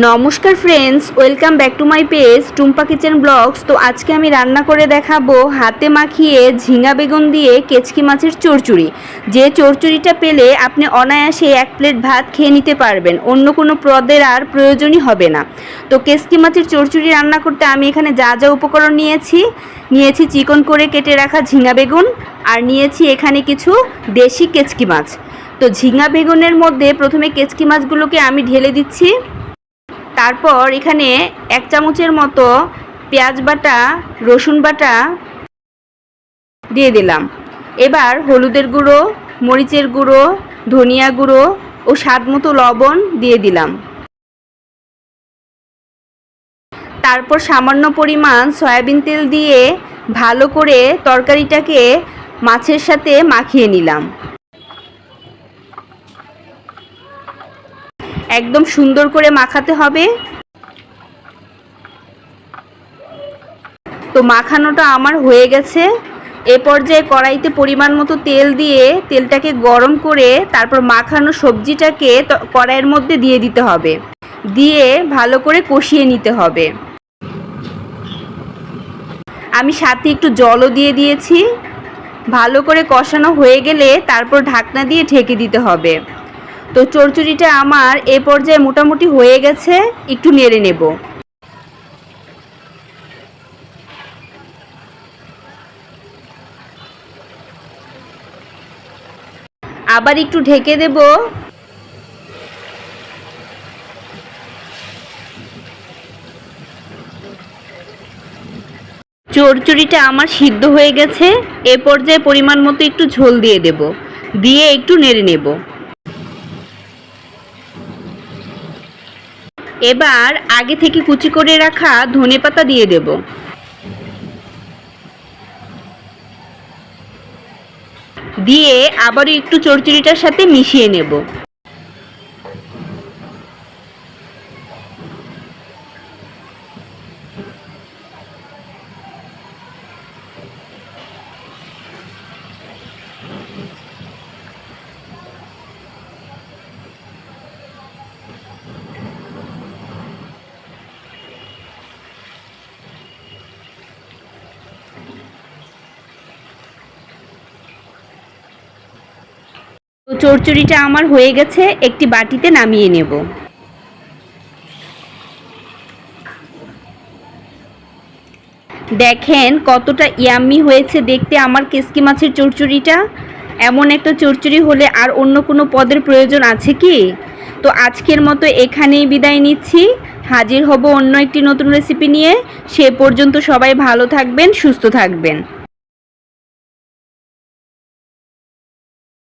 নমস্কার friends, welcome back to my page Tumpa kitchen blogs. তো আজকে আমি রান্না করে দেখাবো হাতে মাখিয়ে ঝিঙা বেগুন দিয়ে কেচকি মাছের চচ্চড়ি। যে চচ্চড়িটা পেলে আপনি অনায়াসে এক প্লেট ভাত খেয়ে নিতে পারবেন, অন্য কোনো পদের আর প্রয়োজনই হবে না। তো কেচকি মাছের চচ্চড়ি রান্না করতে আমি এখানে যা যা উপকরণ নিয়েছি চিকন করে কেটে রাখা ঝিঙা বেগুন, আর নিয়েছি এখানে কিছু দেশি কেচকি মাছ। তো ঝিঙা বেগুনের মধ্যে প্রথমে কেচকি মাছগুলোকে আমি ঢেলে দিচ্ছি। তারপর এখানে 1 চামচের মতো পেঁয়াজ বাটা, রসুন বাটা দিয়ে দিলাম। এবার হলুদের গুঁড়ো, মরিচের গুঁড়ো, ধনিয়া গুঁড়ো ও স্বাদ মতো লবণ দিয়ে দিলাম। তারপর সামান্য পরিমাণ সয়াবিন তেল দিয়ে ভালো করে তরকারিটাকে মাছের সাথে মাখিয়ে নিলাম। একদম সুন্দর করে মাখাতে হবে। তো মাখানোটা আমার হয়ে গেছে। এ পর্যায়ে কড়াইতে পরিমাণ মতো তেল দিয়ে তেলটাকে গরম করে তারপর মাখানো সবজিটাকে কড়াইয়ের মধ্যে দিয়ে দিতে হবে, দিয়ে ভালো করে কষিয়ে নিতে হবে। আমি সাথে একটু জলও দিয়ে দিয়েছি। ভালো করে কষানো হয়ে গেলে তারপর ঢাকনা দিয়ে ঢেকে দিতে হবে। তো চচ্চড়িটা আমার এ পর্যায়ে মোটামুটি হয়ে গেছে, একটু নেড়ে নেব। আবার একটু ঢেকে দেব। চচ্চড়িটা আমার সিদ্ধ হয়ে গেছে। এ পর্যায়ে পরিমাণ মতো একটু ঝোল দিয়ে দেব, দিয়ে একটু নেড়ে নেব। এবার আগে থেকে কুচি করে রাখা ধনেপাতা দিয়ে দেব। দিয়ে আবারও একটু চচ্চড়িটার সাথে মিশিয়ে নেব। তো চচ্চড়িটা আমার হয়ে গেছে, একটি বাটিতে নামিয়ে নেব। দেখেন কতটা ইয়াম্মি হয়েছে দেখতে আমার কেচকি মাছের চচ্চড়িটা। এমন একটা চচ্চড়ি হলে আর অন্য কোনো পদের প্রয়োজন আছে কি? তো আজকের মতো এখানেই বিদায় নিচ্ছি। হাজির হব অন্য একটি নতুন রেসিপি নিয়ে। সে পর্যন্ত সবাই ভালো থাকবেন, সুস্থ থাকবেন।